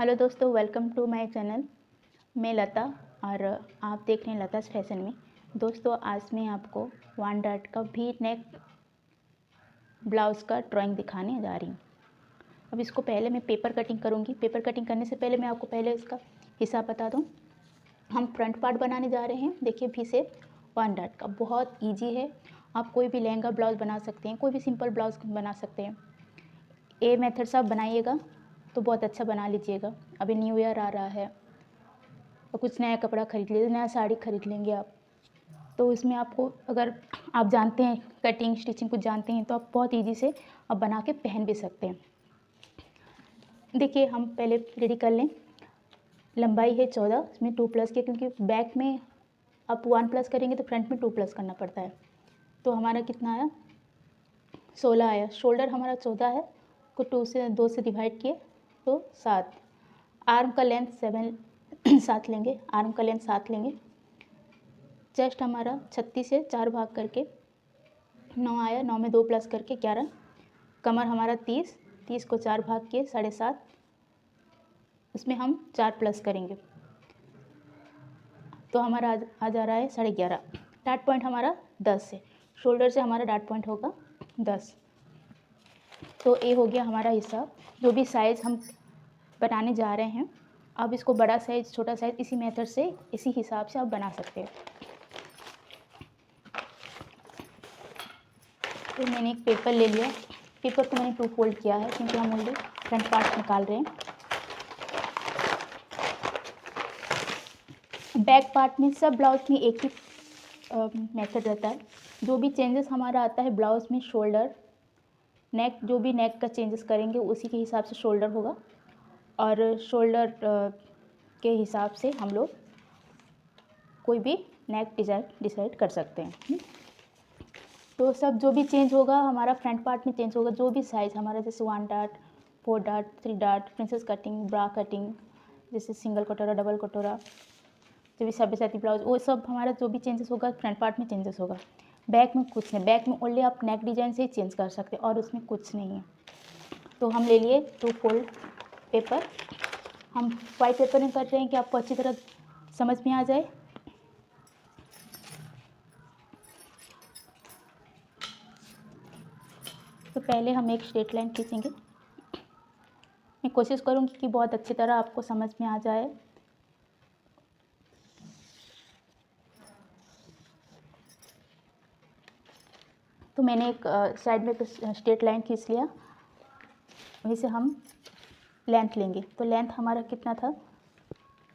Hello दोस्तों, welcome to my channel. मैं लता और आप देख रहे हैं लता's फैशन में। दोस्तों, आज मैं आपको वन डॉट का वी नेक ब्लाउज़ का ड्राइंग दिखाने जा रही हूँ। अब इसको पहले मैं पेपर कटिंग करूँगी। पेपर कटिंग करने से पहले मैं आपको पहले इसका हिसाब बता दूँ। हम फ्रंट पार्ट बनाने जा रहे हैं। देखिए, वी से वन डॉट का बहुत ईजी है। आप कोई भी लहंगा ब्लाउज़ बना सकते हैं, कोई भी सिंपल ब्लाउज़ बना सकते हैं। ये मेथड से आप बनाइएगा तो बहुत अच्छा बना लीजिएगा। अभी न्यू ईयर आ रहा है और कुछ नया कपड़ा खरीद लीजिए, नया साड़ी खरीद लेंगे आप, तो इसमें आपको अगर आप जानते हैं कटिंग स्टिचिंग कुछ जानते हैं तो आप बहुत ईजी से आप बना के पहन भी सकते हैं। देखिए, हम पहले रेडी कर लें। लंबाई है 14, इसमें 2+ की, क्योंकि बैक में आप 1+ करेंगे तो फ्रंट में 2+ करना पड़ता है। तो हमारा कितना आया, 16 आया। शोल्डर हमारा 14 है, को 2 से डिवाइड किए तो 7। आर्म का लेंथ 7 लेंगे, आर्म का लेंथ 7 लेंगे। चेस्ट हमारा 36 से 4 भाग करके 9 आया, 9 में 2+ करके 11। कमर हमारा 30 को 4 भाग किए 7.5, उसमें हम 4+ करेंगे तो हमारा आ जा रहा है 11.5। डाट पॉइंट हमारा 10 है, शोल्डर से हमारा डाट पॉइंट होगा 10। तो ये हो गया हमारा हिसाब। जो भी साइज़ हम बनाने जा रहे हैं, आप इसको बड़ा साइज़ छोटा साइज़ इसी मेथड से इसी हिसाब से आप बना सकते हैं। तो मैंने एक पेपर ले लिया। पेपर को मैंने 2 फोल्ड किया है क्योंकि हम ऑलरेडी फ्रंट पार्ट निकाल रहे हैं। बैक पार्ट में सब ब्लाउज में एक ही मेथड रहता है। जो भी चेंजेस हमारा आता है ब्लाउज में, शोल्डर नेक, जो भी नेक का चेंजेस करेंगे उसी के हिसाब से शोल्डर होगा और शोल्डर के हिसाब से हम लोग कोई भी नेक डिसाइड कर सकते हैं। तो सब जो भी चेंज होगा हमारा फ्रंट पार्ट में चेंज होगा। जो भी साइज़ हमारा, जैसे 1 dot, 4 dot, 3 dot, princess cutting, bra cutting, जैसे सिंगल कटोरा, डबल कटोरा, जो भी सब्यसाची ब्लाउज, वो सब हमारा जो भी चेंजेस होगा फ्रंट पार्ट में चेंजेस होगा। बैक में कुछ नहीं, बैक में ओनली आप नेक डिजाइन से ही चेंज कर सकते हैं और उसमें कुछ नहीं है। तो हम ले लिए 2 फोल्ड पेपर। हम वाइट पेपर में करते हैं कि आपको अच्छी तरह समझ में आ जाए। तो पहले हम एक स्ट्रेट लाइन खींचेंगे। मैं कोशिश करूँगी कि बहुत अच्छी तरह आपको समझ में आ जाए। तो मैंने एक साइड में स्ट्रेट लाइन खींच लिया। वहीं से हम लेंथ लेंगे। तो लेंथ हमारा कितना था,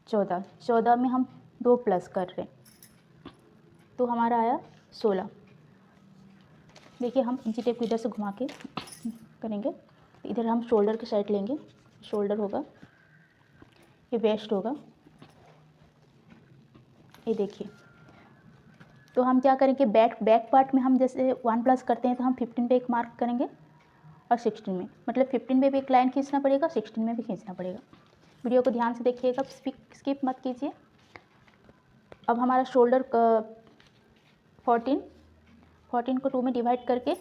14 में हम 2+ कर रहे हैं तो हमारा आया 16। देखिए, हम इंची टेप को इधर से घुमा के करेंगे। इधर हम शोल्डर की साइड लेंगे, शोल्डर होगा, ये वेस्ट होगा, ये देखिए। तो हम क्या करेंगे, बैक पार्ट में हम जैसे 1+ करते हैं तो हम 15 पे एक मार्क करेंगे और 16 में, मतलब 15 में भी एक लाइन खींचना पड़ेगा, 16 में भी खींचना पड़ेगा। वीडियो को ध्यान से देखिएगा, स्किप मत कीजिए। अब हमारा शोल्डर का 14 को 2 में डिवाइड करके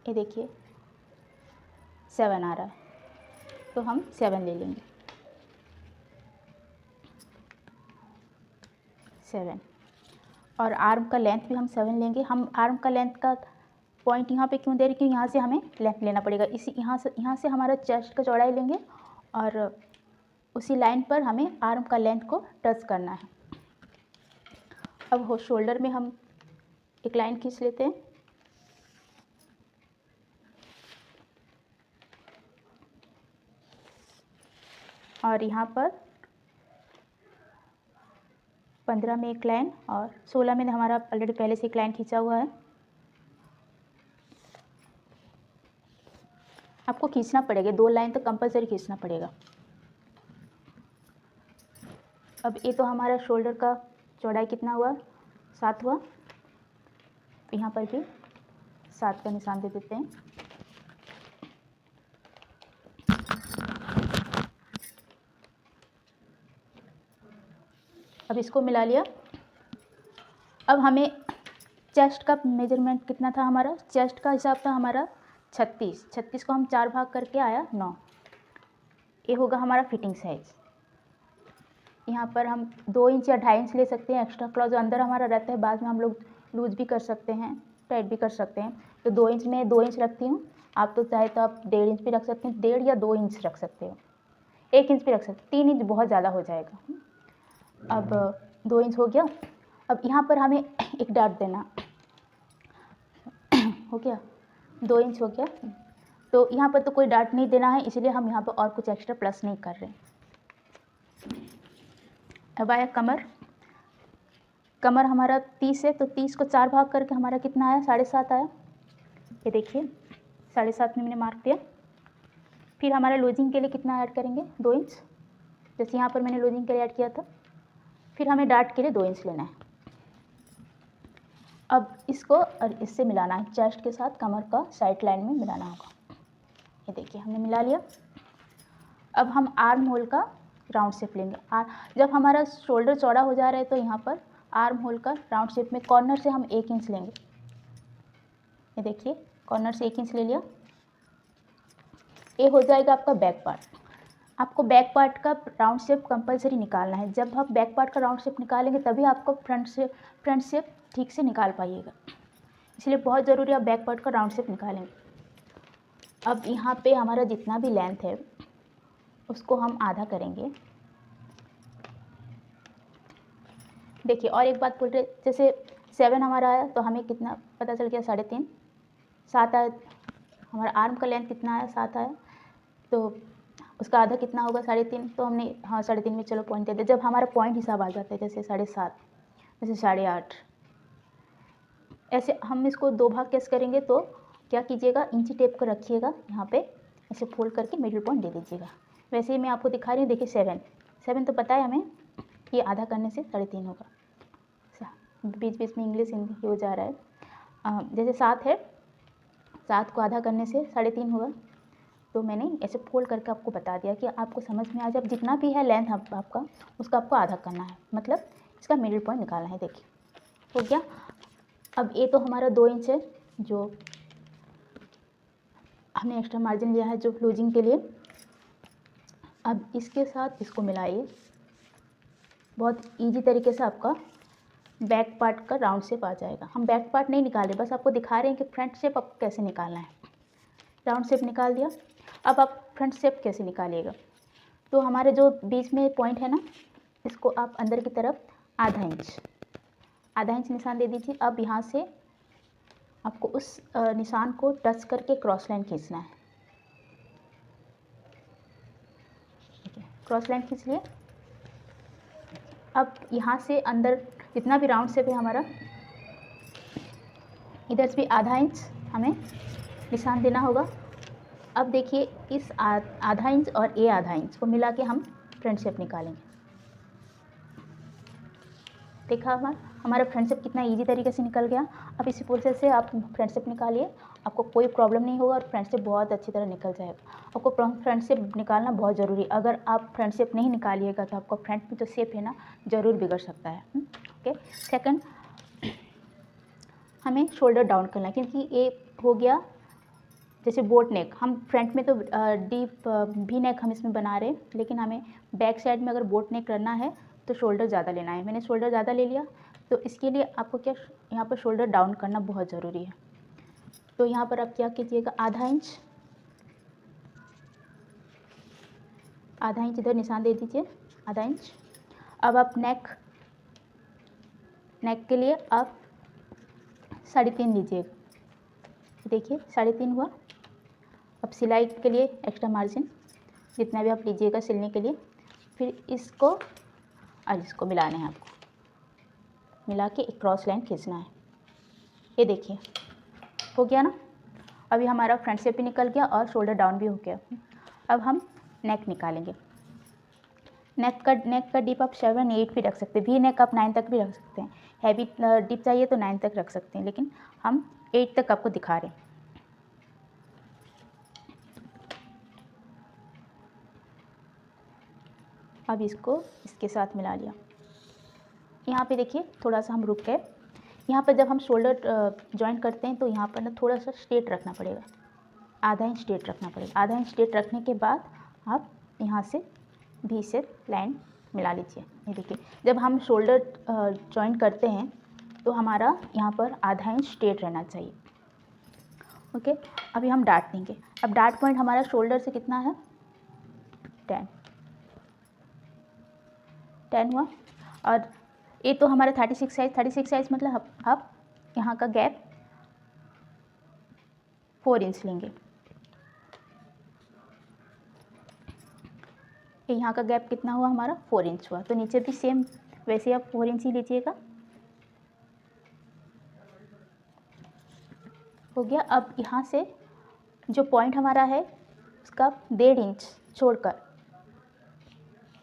ये देखिए 7 आ रहा है, तो हम 7 ले लेंगे, 7। और आर्म का लेंथ भी हम 7 लेंगे। हम आर्म का लेंथ का पॉइंट यहाँ पे क्यों दे रहे हैं, क्योंकि यहाँ से हमें लेंथ लेना पड़ेगा। यहाँ से हमारा चेस्ट का चौड़ाई लेंगे और उसी लाइन पर हमें आर्म का लेंथ को टच करना है। अब हो शोल्डर में हम एक लाइन खींच लेते हैं। और यहाँ पर 15 में एक लाइन और 16 में हमारा ऑलरेडी पहले से एक लाइन खींचा हुआ है। आपको खींचना पड़ेगा, 2 लाइन तो कंपलसरी खींचना पड़ेगा। अब ये तो हमारा शोल्डर का चौड़ाई कितना हुआ, 7 हुआ। यहाँ पर भी 7 का निशान दे देते हैं। अब इसको मिला लिया। अब हमें चेस्ट का मेजरमेंट कितना था, हमारा चेस्ट का हिसाब था हमारा 36 को हम 4 भाग करके आया 9। ये होगा हमारा फिटिंग साइज। यहाँ पर हम 2 इंच या 2.5 इंच ले सकते हैं एक्स्ट्रा क्लॉथ जो अंदर हमारा रहता है, बाद में हम लोग लूज भी कर सकते हैं, टाइट भी कर सकते हैं। तो 2 इंच में 2 इंच रखती हूँ, आप तो चाहे तो आप 1.5 इंच भी रख सकते हैं, 1.5 या 2 इंच रख सकते हो, 1 इंच भी रख सकते, 3 इंच बहुत ज़्यादा हो जाएगा। अब 2 इंच हो गया। अब यहाँ पर हमें एक डाट देना हो गया, 2 इंच हो गया। तो यहाँ पर तो कोई डाट नहीं देना है, इसलिए हम यहाँ पर और कुछ एक्स्ट्रा प्लस नहीं कर रहे। अब आया कमर हमारा 30 है, तो 30 को 4 भाग करके हमारा कितना आया, 7.5 आया। ये देखिए 7.5 में मैंने मार्क दिया। फिर हमारा लूजिंग के लिए कितना ऐड करेंगे, 2 इंच, जैसे यहाँ पर मैंने लूजिंग के लिए ऐड किया था। फिर हमें डाट के लिए 2 इंच लेना है। अब इसको और इससे मिलाना है, चेस्ट के साथ कमर का साइड लाइन में मिलाना होगा। ये देखिए हमने मिला लिया। अब हम आर्म होल का राउंड शेप लेंगे। जब हमारा शोल्डर चौड़ा हो जा रहा है तो यहाँ पर आर्म होल का राउंड शेप में कॉर्नर से हम 1 इंच लेंगे। ये देखिए कॉर्नर से 1 इंच ले लिया। ये हो जाएगा आपका बैक पार्ट। आपको बैक पार्ट का राउंड शेप कंपलसरी निकालना है। जब आप बैक पार्ट का राउंड शेप निकालेंगे तभी आपको फ्रंट शेप ठीक से निकाल पाइएगा, इसलिए बहुत ज़रूरी है आप बैक पार्ट का राउंड शेप निकालेंगे। अब यहाँ पे हमारा जितना भी लेंथ है उसको हम आधा करेंगे। देखिए और एक बात बोल रहे, जैसे 7 हमारा आया तो हमें कितना पता चल गया, 3.5। 7 आया, हमारा आर्म का लेंथ कितना आया, 7 आया, तो उसका आधा कितना होगा, 3.5। तो हमने 3.5 में चलो पॉइंट दे दिया। जब हमारा पॉइंट हिसाब आ जाता है, जैसे 7.5, जैसे 8.5, ऐसे हम इसको 2 भाग कैसे करेंगे, तो क्या कीजिएगा, इंची टेप को रखिएगा यहाँ पे, ऐसे फोल्ड करके मिडिल पॉइंट दे दीजिएगा। वैसे ही मैं आपको दिखा रही हूँ। देखिए 7 तो पता है हमें, ये आधा करने से 3.5 होगा। बीच बीच में इंग्लिश हिंदी हो जा रहा है। जैसे 7 है, 7 को आधा करने से 3.5 होगा। तो मैंने ऐसे फोल्ड करके आपको बता दिया कि आपको समझ में आ जाए। जितना भी है लेंथ आपका, उसका आपको आधा करना है, मतलब इसका मिडिल पॉइंट निकालना है। देखिए हो गया। अब ये तो हमारा 2 इंच है जो हमने एक्स्ट्रा मार्जिन लिया है जो लूजिंग के लिए। अब इसके साथ इसको मिलाइए। बहुत इजी तरीके से आपका बैक पार्ट का राउंड शेप आ जाएगा। हम बैक पार्ट नहीं निकाले, बस आपको दिखा रहे हैं कि फ्रंट शेप आपको कैसे निकालना है। राउंड शेप निकाल दिया। अब आप फ्रंट शेप कैसे निकालिएगा, तो हमारे जो बीच में पॉइंट है ना, इसको आप अंदर की तरफ आधा इंच निशान दे दीजिए। अब यहाँ से आपको उस निशान को टच करके क्रॉस लाइन खींचना है। ठीक है, क्रॉस लाइन खींच लिए। अब यहाँ से अंदर जितना भी राउंड शेप है हमारा, इधर से भी आधा इंच हमें निशान देना होगा। अब देखिए इस आधा इंच और ये आधा इंच को मिला के हम फ्रंट शेप निकालेंगे। देखा हमारा फ्रंट शेप कितना इजी तरीके से निकल गया। अब इसी प्रोसेस से आप फ्रंट शेप निकालिए, आपको कोई प्रॉब्लम नहीं होगा और फ्रंट शेप बहुत अच्छी तरह निकल जाएगा। आपको फ्रंट शेप निकालना बहुत ज़रूरी है। अगर आप फ्रंट शेप नहीं निकालिएगा तो आपका फ्रंट में जो शेप है ना, ज़रूर बिगड़ सकता है। ओके, सेकंड हमें शोल्डर डाउन करना है, क्योंकि ये हो गया जैसे बोट नेक। हम फ्रंट में तो डीप भी नेक हम इसमें बना रहे हैं, लेकिन हमें बैक साइड में अगर बोट नेक करना है तो शोल्डर ज़्यादा लेना है। मैंने शोल्डर ज़्यादा ले लिया, तो इसके लिए आपको क्या यहाँ पर शोल्डर डाउन करना बहुत ज़रूरी है। तो यहाँ पर आप क्या कीजिएगा, आधा इंच इधर निशान दे दीजिए, आधा इंच। अब आप नेक के लिए आप 3.5 लीजिएगा। देखिए 3.5 हुआ। अब सिलाई के लिए एक्स्ट्रा मार्जिन जितना भी आप लीजिएगा सिलने के लिए, फिर इसको और इसको मिलाना है। आपको मिला के एक क्रॉस लाइन खींचना है। ये देखिए हो गया ना। अभी हमारा फ्रंट शेप भी निकल गया और शोल्डर डाउन भी हो गया। अब हम नेक निकालेंगे। नेक का डिप आप 7, 8 भी रख सकते हैं। वी नेक आप 9 तक भी रख सकते हैं। हैवी डिप चाहिए तो 9 तक रख सकते हैं, लेकिन हम 8 तक आपको दिखा रहे हैं। अब इसको इसके साथ मिला लिया। यहाँ पे देखिए थोड़ा सा हम रुक गए। यहाँ पर जब हम शोल्डर जॉइंट करते हैं तो यहाँ पर ना थोड़ा सा स्ट्रेट रखना पड़ेगा। आधा इंच स्ट्रेट रखना पड़ेगा। आधा इंच स्ट्रेट रखने के बाद आप यहाँ से भी से लाइन मिला लीजिए। ये देखिए, जब हम शोल्डर जॉइन करते हैं तो हमारा यहाँ पर आधा इंच स्ट्रेट रहना चाहिए। ओके, अभी हम डार्ट देंगे। अब डार्ट पॉइंट हमारा शोल्डर से कितना है, 10 हुआ। और ये तो हमारा 36 साइज मतलब आप यहाँ का गैप 4 इंच लेंगे। यहाँ का गैप कितना हुआ हमारा, 4 इंच हुआ। तो नीचे भी सेम वैसे आप 4 इंच ही लीजिएगा। हो गया। अब यहाँ से जो पॉइंट हमारा है उसका 1.5 इंच छोड़कर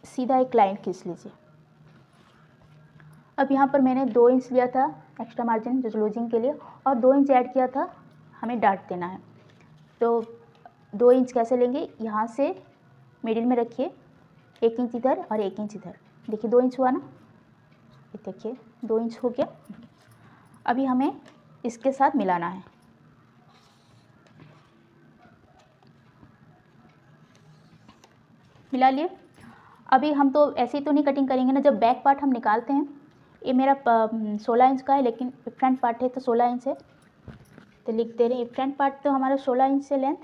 सीधा एक लाइन खींच लीजिए। अब यहाँ पर मैंने 2 इंच लिया था एक्स्ट्रा मार्जिन जो लूजिंग के लिए, और 2 इंच ऐड किया था हमें डार्ट देना है। तो 2 इंच कैसे लेंगे, यहाँ से मिडिल में रखिए, 1 इंच इधर और 1 इंच इधर। देखिए 2 इंच हुआ ना, ये देखिए 2 इंच हो गया। अभी हमें इसके साथ मिलाना है। मिला लिए। अभी हम तो ऐसे ही तो नहीं कटिंग करेंगे ना, जब बैक पार्ट हम निकालते हैं, ये मेरा 16 इंच का है लेकिन फ्रंट पार्ट है तो 16 इंच है, तो लिख दे रहे हैं। फ्रंट पार्ट तो हमारा 16 इंच से लेंथ,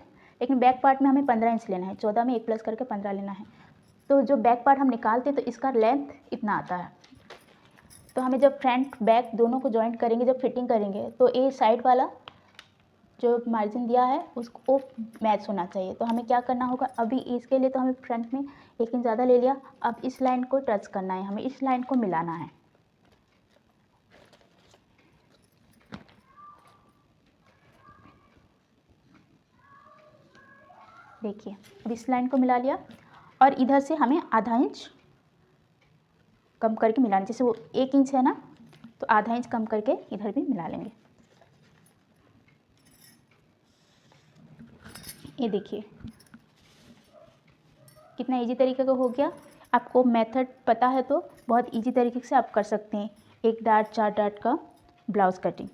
लेकिन बैक पार्ट में हमें 15 इंच लेना है। 14 में 1 प्लस करके 15 लेना है। तो जो बैक पार्ट हम निकालते हैं तो इसका लेंथ इतना आता है। तो हमें जब फ्रंट बैक दोनों को जॉइंट करेंगे, जब फिटिंग करेंगे, तो ये साइड वाला जो मार्जिन दिया है उसको मैच होना चाहिए। तो हमें क्या करना होगा, अभी इसके लिए तो हमें फ्रंट में 1 इंच ज़्यादा ले लिया। अब इस लाइन को टच करना है, हमें इस लाइन को मिलाना है। देखिए अब इस लाइन को मिला लिया, और इधर से हमें आधा इंच कम करके मिलाना। जैसे वो 1 इंच है ना, तो आधा इंच कम करके इधर भी मिला लेंगे। ये देखिए कितना इजी तरीके का हो गया। आपको मेथड पता है तो बहुत इजी तरीके से आप कर सकते हैं 1 डार्ट 4 डार्ट का ब्लाउज़ कटिंग।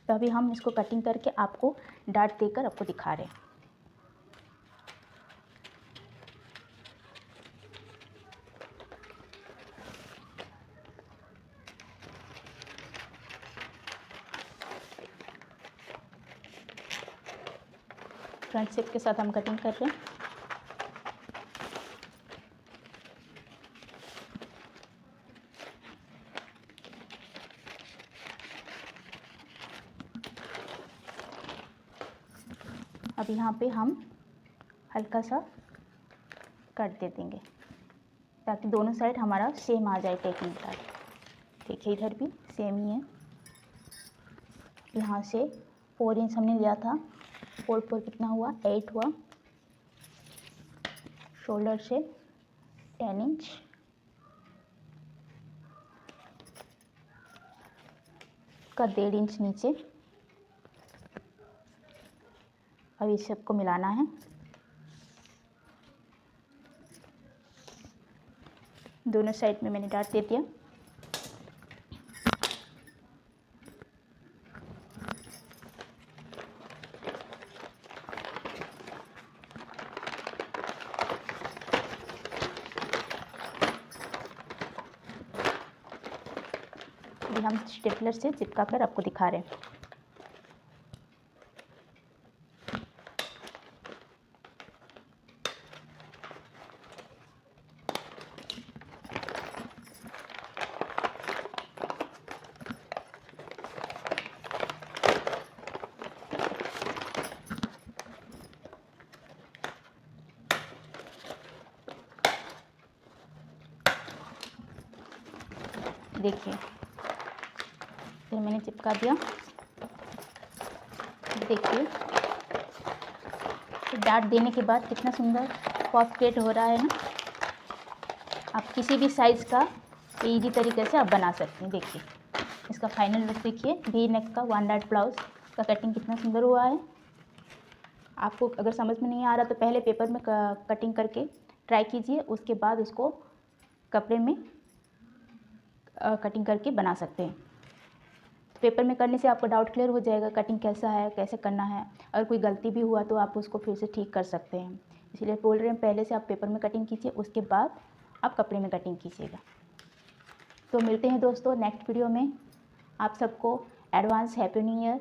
तो अभी हम इसको कटिंग करके आपको डार्ट देकर आपको दिखा रहे हैं। फ्रंट शेप के साथ हम कटिंग कर रहे हैं। अब यहाँ पे हम हल्का सा कट दे देंगे ताकि दोनों साइड हमारा सेम आ जाए टेकिंग का। देखिए इधर भी सेम ही है। यहाँ से 4 इंच हमने लिया था, 4 कितना हुआ, 8 हुआ। शोल्डर से 10 इंच, का 1.5 इंच नीचे। अब इस सबको मिलाना है। दोनों साइड में मैंने डार्ट दे दिया। अभी हम स्टेपलर से चिपका कर आपको दिखा रहे हैं। देखिए फिर मैंने चिपका दिया। देखिए डार्ट देने के बाद कितना सुंदर पफ क्रिएट हो रहा है ना। आप किसी भी साइज़ का इजी तरीके से आप बना सकते हैं। देखिए इसका फाइनल लुक देखिए, वी नेक का 1 डार्ट ब्लाउज़ का कटिंग कितना सुंदर हुआ है। आपको अगर समझ में नहीं आ रहा तो पहले पेपर में कटिंग करके ट्राई कीजिए, उसके बाद उसको कपड़े में कटिंग करके बना सकते हैं। पेपर में करने से आपका डाउट क्लियर हो जाएगा, कटिंग कैसा है, कैसे करना है। और कोई गलती भी हुआ तो आप उसको फिर से ठीक कर सकते हैं। इसलिए बोल रहे हैं पहले से आप पेपर में कटिंग कीजिए, उसके बाद आप कपड़े में कटिंग कीजिएगा। तो मिलते हैं दोस्तों नेक्स्ट वीडियो में। आप सबको एडवांस हैप्पी न्यू ईयर।